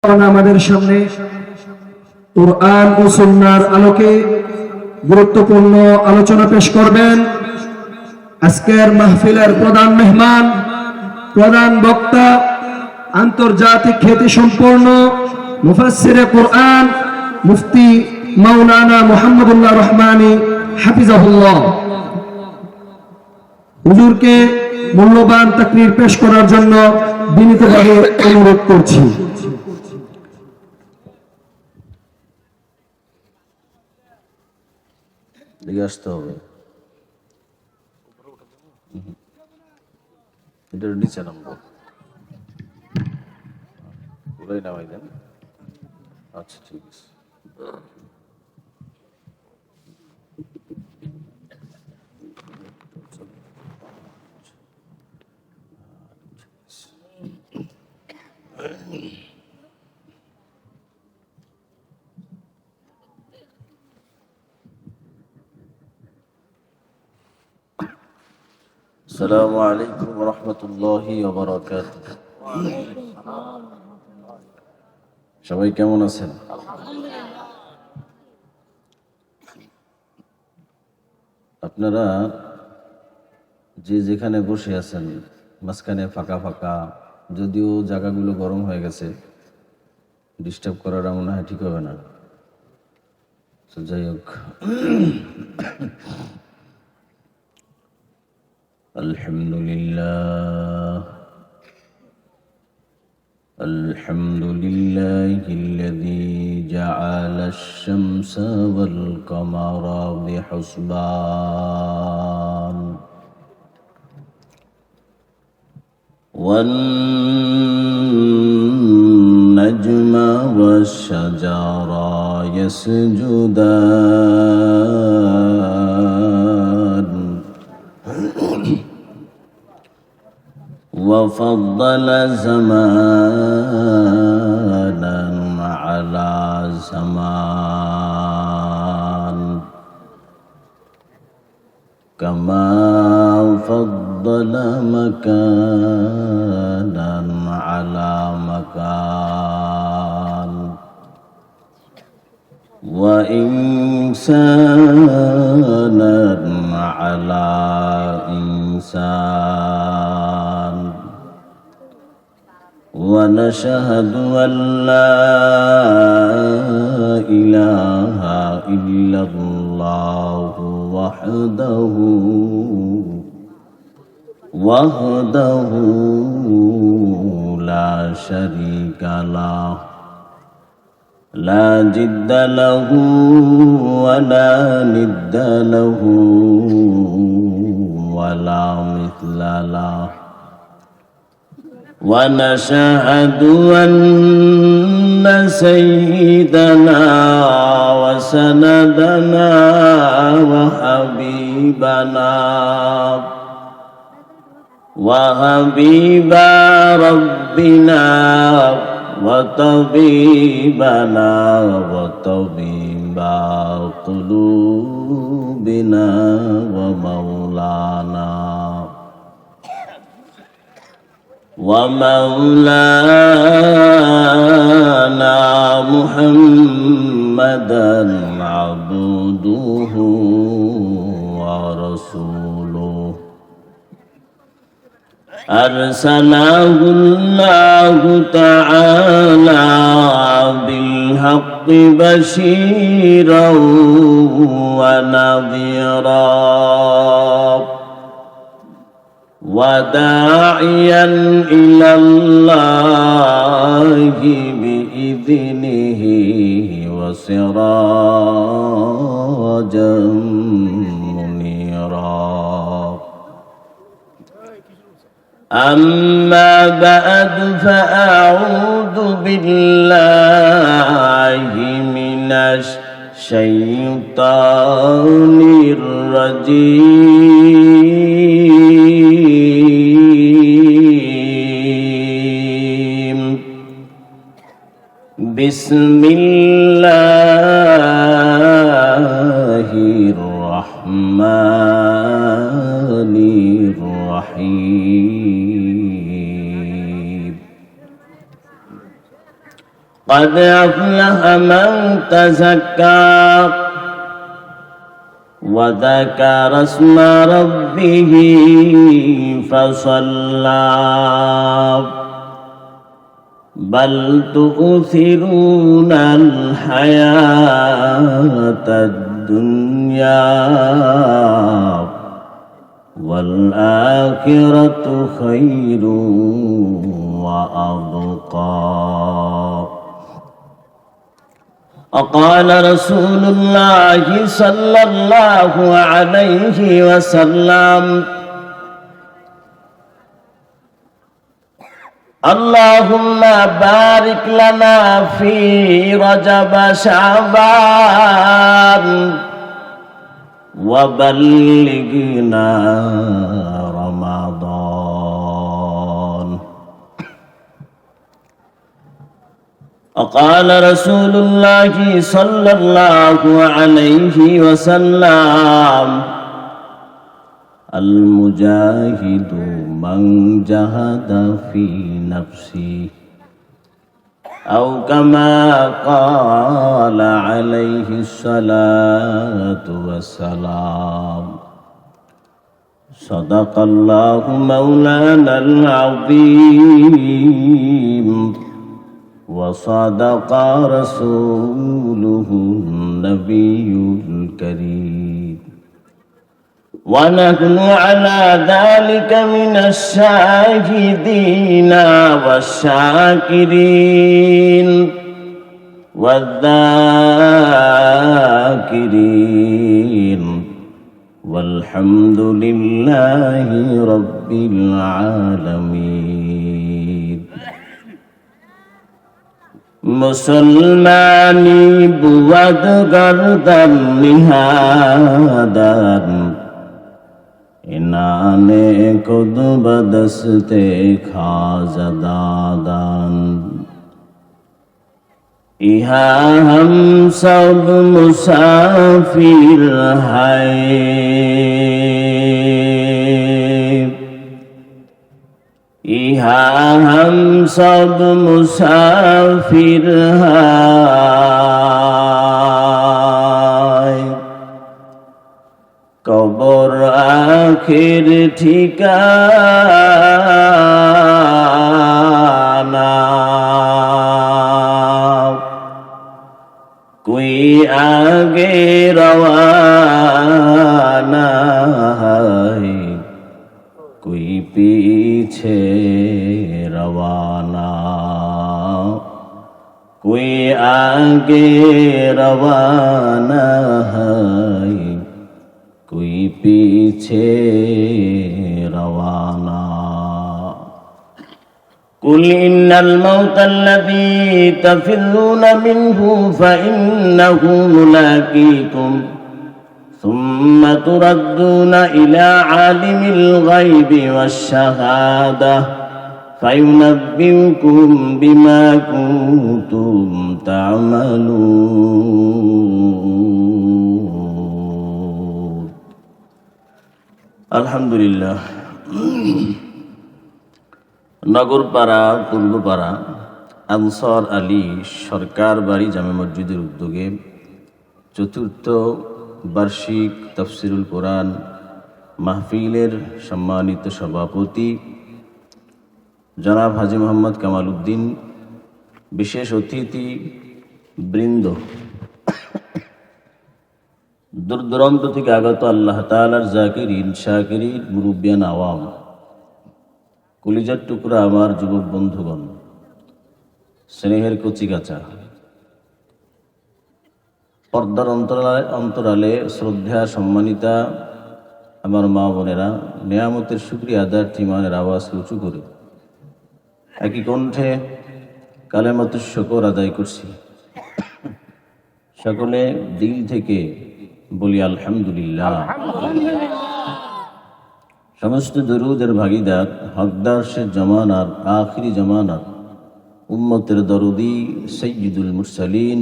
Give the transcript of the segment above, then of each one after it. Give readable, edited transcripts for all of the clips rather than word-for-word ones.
আমাদের সামনে কুরআন ও সুন্নাহর আলোকে গুরুত্বপূর্ণ আলোচনা পেশ করবেন আজকের মাহফিলের প্রধান মেহমান, প্রধান বক্তা, আন্তর্জাতিক খ্যাতিসম্পন্ন মুফাসসিরে কুরআন মুফতি মাওলানা মুহাম্মদুল্লাহ রহমানী হাফিজাহুল্লাহ। হুজুরকে মূল্যবান তাকরীর পেশ করার জন্য বিনীতভাবে অনুরোধ করছি। আসতে হবে, এটার নিচে নামবো, পুরাই নামাই দেন। আচ্ছা, ঠিক আছে। আসসালামু আলাইকুম ওয়া রাহমাতুল্লাহি ওয়া বারাকাতুহু। সবাই কেমন আছেন? আপনারা যে যেখানে বসে আছেন, মাঝখানে ফাঁকা ফাঁকা, যদিও জায়গাগুলো গরম হয়ে গেছে, ডিস্টার্ব করাটা মনে হয় ঠিক হবে না। তো যাই হোক, আলহামদুলিল্লাহ আলহামদুলিল্লাহিল্লাযী জাআলাশ শামসা ওয়াল কামারা বিহুসবান ওয়ান নাজমা ওয়াশ শাজারা ইয়াসজুদান وفضل زمانا على زمان كما فضل مكانا على مكان وإنسانا على إنسان ونشهد أن لا إله إلا الله وحده لا شريك له لا جد له ولا ند له ولا مثل له ونشهد أن سيدنا وسندنا وحبيب ربنا وطبيبنا وطبيب قلوبنا ومولانا ومولانا محمدا عبده ورسوله أرسله الله تعالى بالحق بشيرا ونذيرا وداعيا إلى الله بإذنه وسراجا منيرا. أما بعد فأعوذ بالله من الشيطان الرجيم. بسم الله الرحمن الرحيم. قد أفلح من تزكى وذكر اسم ربه فصلى بل تؤثرون الحياة الدنيا والآخرة خير وأبقى. وقال رسول الله صلى الله عليه وسلم اللهم بارك لنا في رجب شعبان وبلغنا رمضان. وقال رسول الله صلى الله عليه وسلم المجاهد من جهد في نفسه أو كما قال عليه الصلاة والسلام. صدق الله مولانا العظيم وصدق رسوله النبي الكريم ونحن على ذلك من الشاهدين والشاكرين والذاكرين والحمد لله رب العالمين. মুসলমানি বুয়াদ গর্দন নিহাদান इनाने खुद बदस्ते खाजदादान. यहाँ हम सब मुसाफिर हैं, यहाँ हम सब मुसाफिर हैं. কবর আখির ঠিকানা কোই আগে রওয়ানা হয় কোই পিছে রওয়ানা কোই আগে রওয়ানা হয় कोई पीछे रवाना. قل إن الموت الذي تفرون منه فإنه ملاقيكم ثم تردون إلى عالم الغيب والشهادة فينبئكم بما كنتم تعملون. আলহামদুলিল্লাহ. নগরপাড়া পূর্বপাড়া আনসার আলী সরকার বাড়ি জামে মসজিদের উদ্যোগে চতুর্থ বার্ষিক তাফসিরুল কোরআন মাহফিলের সম্মানিত সভাপতি জনাব হাজী মোহাম্মদ কামাল উদ্দিন, বিশেষ অতিথি বৃন্দ, দূর দূরান্ত থেকে আগত আল্লাহ তাআলার জাকিরিন শাকিরিন মুরব্বিয়ান আওয়াম, কলিজার টুকরা আমার যুবক বন্ধুগণ, স্নেহের কচিকাচা, পর্দার অন্তরালে শ্রদ্ধা সম্মানিতা আমার মা বোনেরা, নিয়ামতের শুকরিয়া আদার্থী ইমানের আওয়াজকে উঁচু করে একই কণ্ঠে কালেমাতুশ শুকর আদায় করছি। সকলে দিল থেকে বলি আলহামদুলিল্লাহ। সমস্ত দরুদের ভাগিদার, হকদার শেষ জামানার, আখিরি জামানার উম্মতের দরুদি সৈয়দুল মুরসালিন,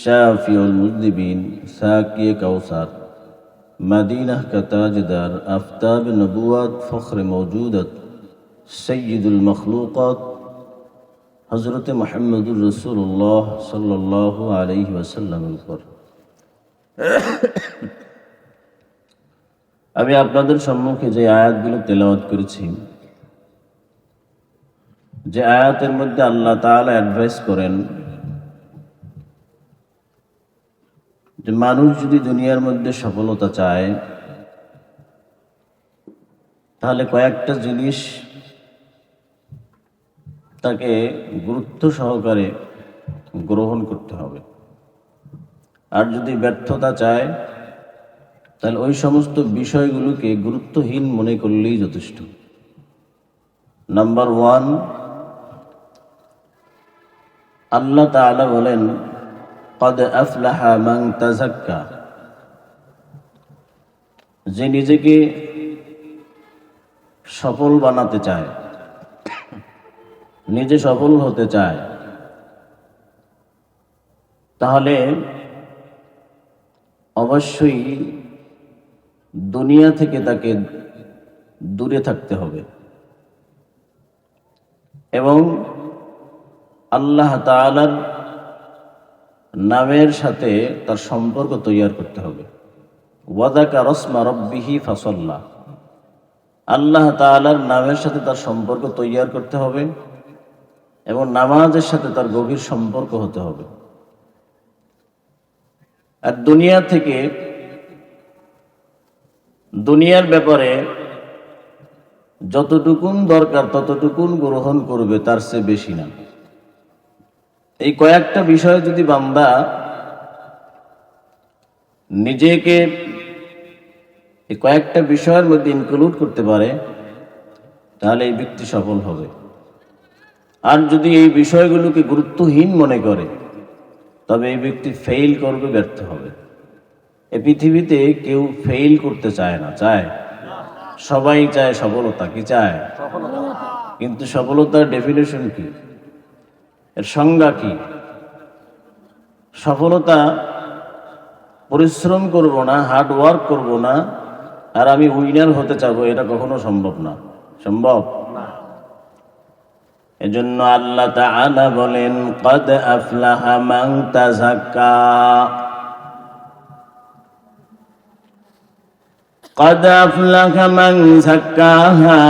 শাফিউল মুজনিবিন, সাকিয়ে কাউসার, মদিনা কা তাজদার, আফতাব নবুয়ত, ফখর মওজুদত, সৈয়দুল মখলুকাত হযরতে মুহাম্মদুর রাসূলুল্লাহ সাল্লাল্লাহু আলাইহি ওয়াসাল্লামের উপর। আমি আপনাদের সম্মুখে যে আয়াতগুলো তেলাওয়াত করেছি, যে আয়াতের মধ্যে আল্লাহ তাআলা অ্যাডভাইস করেন যে মানুষ যদি দুনিয়ার মধ্যে সফলতা চায় তাহলে কয়েকটা জিনিস তাকে গুরুত্ব সহকারে গ্রহণ করতে হবে। আর যদি ব্যর্থতা চায় তাহলে ওই সমস্ত বিষয়গুলোকে গুরুত্বহীন মনে করলেই যথেষ্ট। নাম্বার 1, আল্লাহ তাআলা বলেন قد أفلح من تزكى, যে নিজেকে সফল বানাতে চায়, নিজে সফল হতে চায়, তাহলে অবশ্যই দুনিয়া থেকে তাকে দূরে থাকতে হবে এবং আল্লাহ তাআলার নামের সাথে তার সম্পর্ক তৈরি করতে হবে। ওয়াযাকারা রাসমা রাব্বিহি ফাসাল্লা, আল্লাহ তাআলার নামের সাথে তার সম্পর্ক তৈরি করতে হবে এবং নামাজের সাথে তার গভীর সম্পর্ক হতে হবে। আর দুনিয়া থেকে, দুনিয়ার ব্যাপারে যতটুকুন দরকার ততটুকুন গ্রহণ করবে, তার চেয়ে বেশি না। এই কয়েকটা বিষয়ে যদি বান্দা নিজেকে এই কয়েকটা বিষয়ের মধ্যে ইনক্লুড করতে পারে তাহলে এই ব্যক্তি সফল হবে। আর যদি এই বিষয়গুলোকে গুরুত্বহীন মনে করে তবে এই ব্যক্তি ফেইল করবে, ব্যর্থ হবে। এই পৃথিবীতে কেউ ফেইল করতে চায় না, চায়? সবাই চায় সফলতা। কি চায়? কিন্তু সফলতার ডেফিনেশন কি, এর সংজ্ঞা কি? সফলতা পরিশ্রম করব না, হার্ড ওয়ার্ক করব না আর আমি উইনার হতে চাবো, এটা কখনো সম্ভব না। সম্ভব না। এজন্য আল্লাহ তাআলা বলেন قد أفلح من تزكى, قد أفلح من زكاها।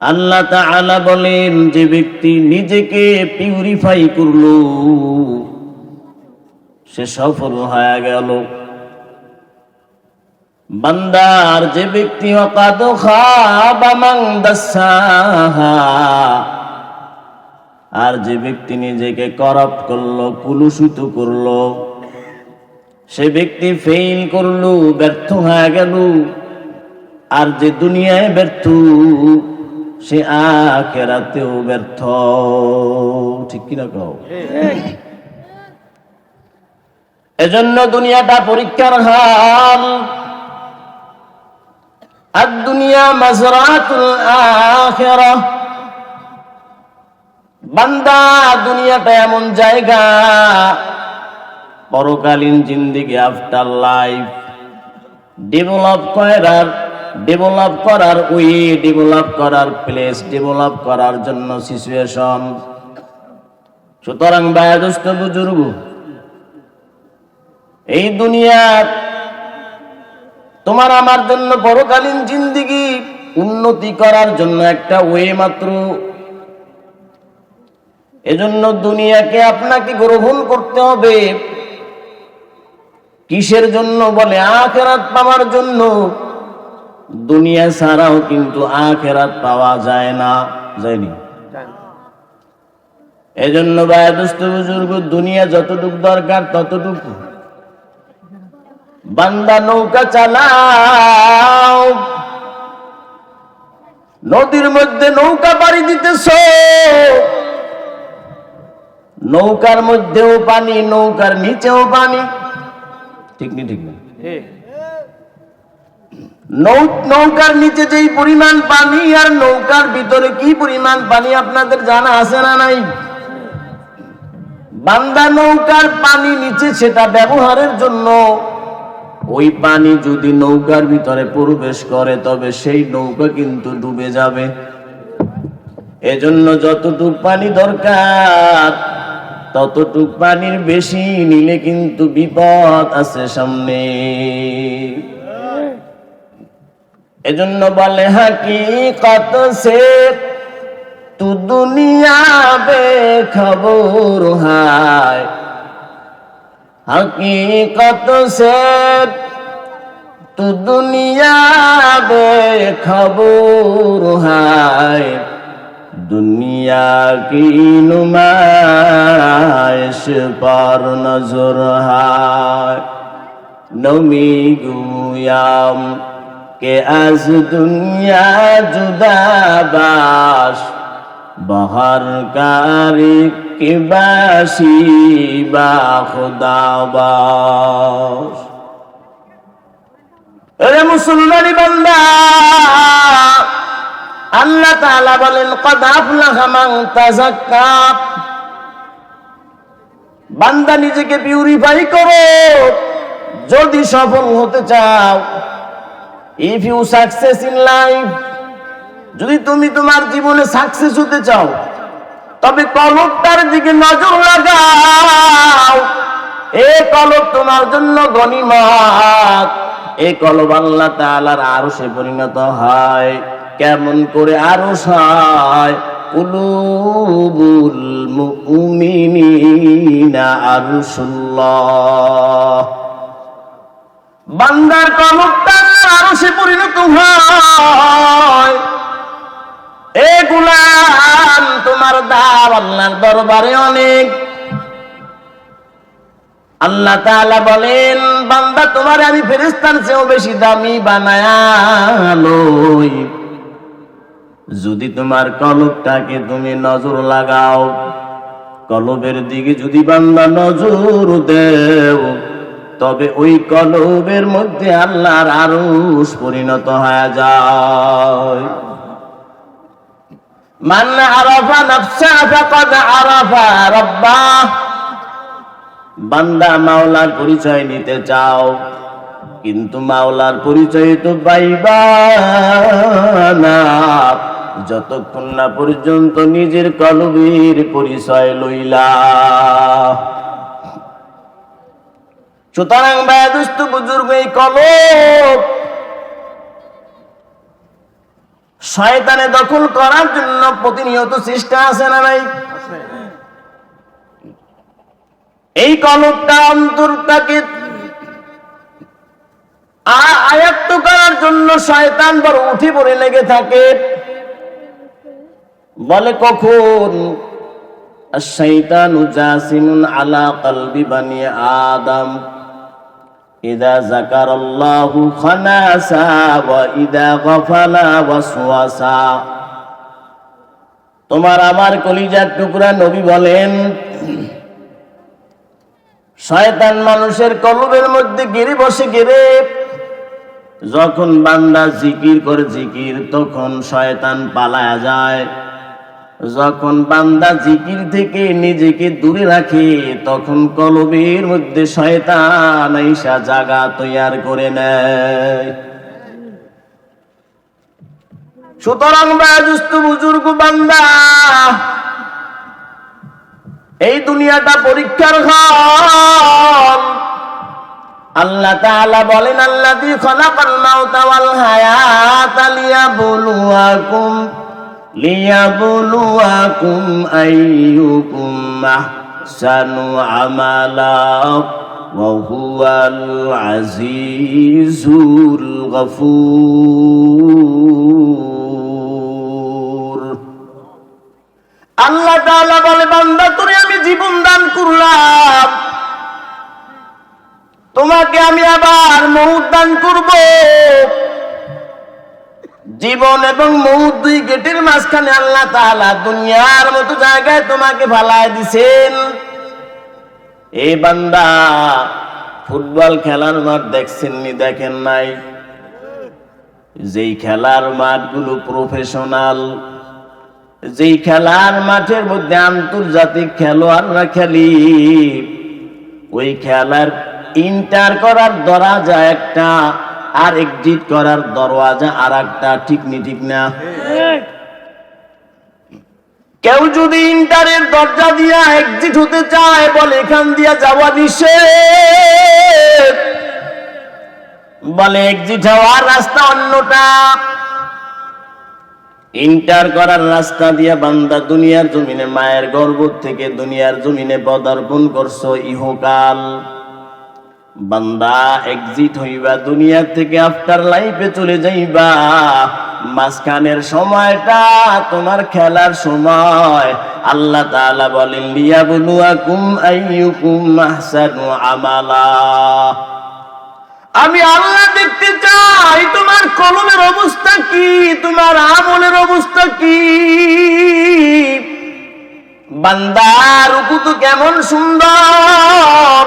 আল্লাহ তাআলা বলেন যে ব্যক্তি নিজেকে পিউরিফাই করলো সে সফল হয়ে গেল। বান্দার যে ব্যক্তি ওয়াকাদ খাবা মান দাসাহা, আর যে ব্যক্তি নিজেকে করাপ্ট করলো, কুলুষিত করলো, সে ব্যক্তি ফেইল করলো, ব্যর্থ হয়ে গেল। আর যে দুনিয়ায় ব্যর্থ সে আখিরাতেও ব্যর্থ। ঠিক কিনা কও? এজন্য দুনিয়াটা পরীক্ষার হাল। আর দুনিয়া মাজরাতুল আখিরাহ। বান্দা, দুনিয়াটা এমন জায়গা, পরকালীন জিন্দেগি, আফটার লাইফ ডেভেলপ করার ওয়ে, ডেভেলপ করার প্লেস, ডেভেলপ করার জন্য সিচুয়েশন। সুতরাং ভাই দোস্ত বুজুর্গ, এই দুনিয়ার তোমার আমার জন্য পরকালীন জিন্দেগি উন্নতি করার জন্য একটা ওয়ে মাত্র। এজন্য দুনিয়াকে আপনাকে গ্রহণ করতে হবে। কিসের জন্য? বলে আখিরাত পাওয়ার জন্য। দুনিয়া ছাড়াও কিন্তু আখিরাত পাওয়া যায় না, যায়নি? এজন্য ভাই দোস্ত বুজুর্গ, দুনিয়া যতটুকু দরকার ততটুকু। বান্দা নৌকা চালাও, নদীর মধ্যে নৌকা পাড়ি দিতেছ, নৌকার মধ্যেও পানি, নৌকার নিচেও পানি। ঠিক নি? ঠিক না? নৌকার নিচে যেই পরিমাণ পানি আর নৌকার ভিতরে কি পরিমাণ পানি আপনাদের জানা আছে না নাই? বান্দা নৌকার পানি নিচে, সেটা ব্যবহারের জন্য। ওই পানি যদি নৌকার ভিতরে প্রবেশ করে তবে সেই নৌকা কিন্তু ডুবে যাবে। এজন্য যতটুক পানি দরকার ততটুক পানির বেশি নিলে কিন্তু বিপদ আছে সামনে। এজন্য বলে হাকিকত সে তু দুনিয়া বেখবর হায়, हकीकत से तू दुनिया बेखबर है, दुनिया की नुमाइश पर नजर है। नमी गुयाम के आज दुनिया जुदा बाश, बहर कारी की बाशी बा खुदा बाश। अरे मुसलमानी बंदा, अल्लाह ताला बोलेन कद अफलाहा मान ताज़क्का। বান্দা নিজেকে পিউরিফাই করো যদি সফল হতে চাও। If you success in life, যদি তুমি তোমার জীবনে সাকসেস হতে চাও তবে কলবটার দিকে নজর লাগাও। এই কলব তোমার জন্য গনিমত। এই কলব আল্লাহ তাআলার আরশে পরিণত হয়। কেমন করে আরশ হয়? কুলুবুল মুমিনিনা আরশুল্লাহ। বান্দার কলবটা আরশে পরিণত হয়। এ গোলাম, তোমার দাম আল্লাহর দরবারে অনেক। আল্লাহ তাআলা বলেন, বান্দা তোমার আমি ফেরেশতার চেয়েও বেশি দামি বানায়া লই যদি তোমার কলবটাকে তুমি নজর লাগাও। কলবের দিকে যদি বান্দা নজর দেও তবে ওই কলবের মধ্যে আল্লাহর আরশ পরিণত হয়ে যায়। মান আরাফা নাফসা ফাকাদ আরাফা রাব্বাহ। বান্দা মাওলার পরিচয় নিতে চাও, কিন্তু মাওলার পরিচয় তো পাইবা না যতক্ষণ না পর্যন্ত নিজের কলবের পরিচয় লইলা। সুতরাং ভাই দোস্ত বুজুর্গ, এই কলব শয়তানে দখল করার জন্য প্রতিনিয়ত চেষ্টা আছে না নাই? এই কলবটা অন্তরটাকে আয়ত্ত করার জন্য শয়তান বড় উঠে পড়ে লেগে থাকে। বলে কখন আশ-শাইতানু জাসিমুন আলা কলবি বানি আদম ইদা যাকারাল্লাহু খানাসা ওয়া ইদা গাফালা ওয়াসওয়াসা। তোমার আমার কলিজার টুকরা নবী বলেন, শয়তান মানুষের কলবের মধ্যে গিরে বসে গিরে। যখন বান্দা জিকির করে জিকির, তখন শয়তান পালায়া যায়। যখন বান্দা জিকির থেকে নিজেকে দূরে রাখে তখন কলবের মধ্যে শয়তান আইসা জায়গা তৈয়ার করে নেয়। সুতরাং বাজুস্ত বুজুর্গ বান্দা, এই দুনিয়াটা পরীক্ষার ঘর। আল্লাহ তাআলা বলেন, আল্লাযী খালাকাল মাউতা ওয়াল হায়াতা লিয়াবলুয়াকুম আইয়ুকুম আহসানু আমালা ওয়া হুয়াল আজিজুল গফুর। আল্লাহ তাআলা বলে, বান্দা তোরে আমি জীবন দান করলাম, তোমাকে আমি আবার মউত দান করব। জীবন এবং মউত দুই গেটের মাঝখানে আল্লাহ তাআলা দুনিয়ার মতো জায়গায় তোমাকে ফালায় দিছেন। এই বান্দা, ফুটবল খেলার মাঠ দেখছেন নি? দেখেন নাই? যেই খেলার মাঠগুলো প্রফেশনাল, যেই খেলার মাঠের মধ্যে আন্তর্জাতিক খেলোয়াড়রা খেলি, ওই খেলার ইন্টার করার দরজা একটা আর এক্সিট করার দরওয়াজা আর একটা, ঠিক নি? ঠিক না? কেউ যদি ইন্টারের দরজা দিয়া এক্সিট হতে চায়, বলে এখান দিয়া যাওয়া নিষেধ, বলে এক্সিট হওয়ার রাস্তা অন্যটা। ইন্টার করার রাস্তা দিয়া বান্দা দুনিয়ার জমিনে মায়ের গর্ভ থেকে দুনিয়ার জমিনে পদার্পণ করছো ইহকাল। বান্দা এক্সিট হইবা দুনিয়া থেকে, আফটার লাইফে চলে যাইবা। মাঝখানের সময়টা তোমার খেলার সময়। আল্লাহ তাআলা বলেন লিয়াবলুয়াকুম আইয়ুকুম আহসানু আমালা। আমি আল্লাহ দেখতে চাই তোমার কলমের অবস্থা কি, তোমার আমলের অবস্থা কি। বান্দা রুকু তো কেমন সুন্দর,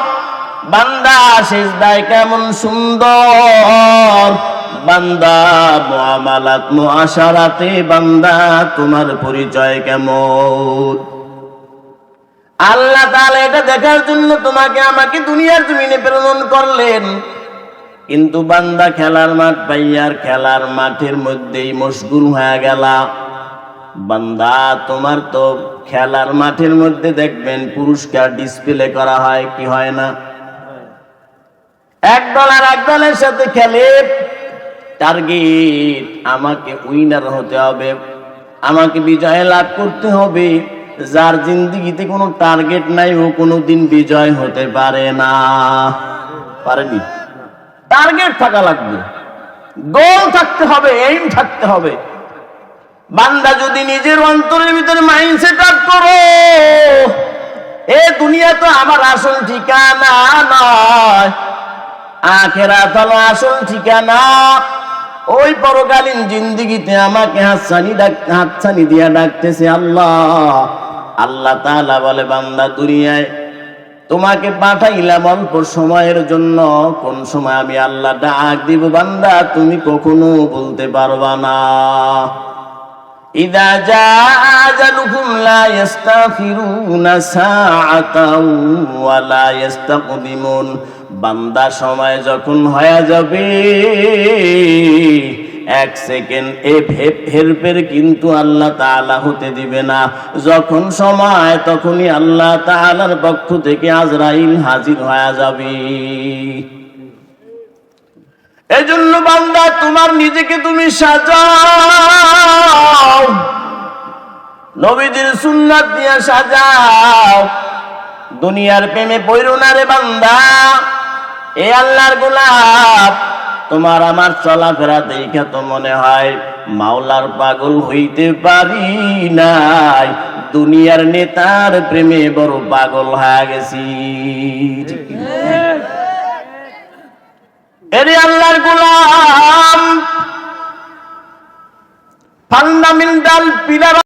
বান্দা সিজদায় কেমন সুন্দর, বান্দা মুআমালাত মুআশারাতে বান্দা তোমার পরিচয় কেমন। আল্লাহ তাআলা এটা দেখার জন্য তোমাকে আমাকে দুনিয়ার জমিনে প্রেরণ করলেন। কিন্তু বান্দা খেলার মাঠ পাইয়ার খেলার মাঠের মধ্যেই মশগুল হয়ে গেলা। বান্দা তোমার তো খেলার মাঠের মধ্যে দেখবেন পুরস্কার ডিসপ্লে করা হয়, কি হয় না? এক দল আর এক দলের সাথে খেলে, টার্গেট আমাকে উইনার হতে হবে, আমাকে বিজয় লাভ করতে হবে। যার জিন্দেগিতে কোনো টার্গেট নাই ও কোনোদিন বিজয় হতে পারে না, পারেনি। টার্গেট থাকা লাগবে, গোল থাকতে হবে, এইম থাকতে হবে। বান্দা যদি নিজের অন্তরের ভিতরে মাইন্ড সেট আপ করো, এ দুনিয়া তো আমার আসল ঠিকানা নয়, আখিরাত হলো আসল ঠিকানা। ওই পরকালীন জিন্দেগিতে আমাকে হাতছানি দিয়া ডাকতেছে আল্লাহ। আল্লাহ তাআলা বলে বান্দা দুনিয়ায় তোমাকে পাঠাইলাম অল্প সময়ের জন্য, কোন সময় আমি আল্লাহ ডাক দিব বান্দা তুমি কখনো বলতে পারবা না। ইযা জাআ আজালুহুম লা ইস্তাখিরুনা সাআতাও ওয়া লা ইস্তাকদিমুন। বান্দা সময় যখন হয়ে যাবে, এক সেকেন্ড হেরফের কিন্তু আল্লাহ তাআলা হতে দিবে না। যখন সময় তখনই আল্লাহ তাআলার পক্ষ থেকে আজরাইল হাজির হয়ে যাবে। এজন্য বান্দা তোমার নিজেকে তুমি সাজাও, নবীজির সুন্নাত দিয়ে সাজাও। দুনিয়ার প্রেমে পড়ো না রে বান্দা। এ আল্লাহর গোলাপ, তোমার আমার চলাফেরা দেখে তো মনে হয় মাওলার পাগল হইতে পারি নাই, দুনিয়ার নেতার প্রেমে বড় পাগল হয়ে গেছি। এরে আল্লাহর গোলাম, ফান্ডামেন্টাল পিলার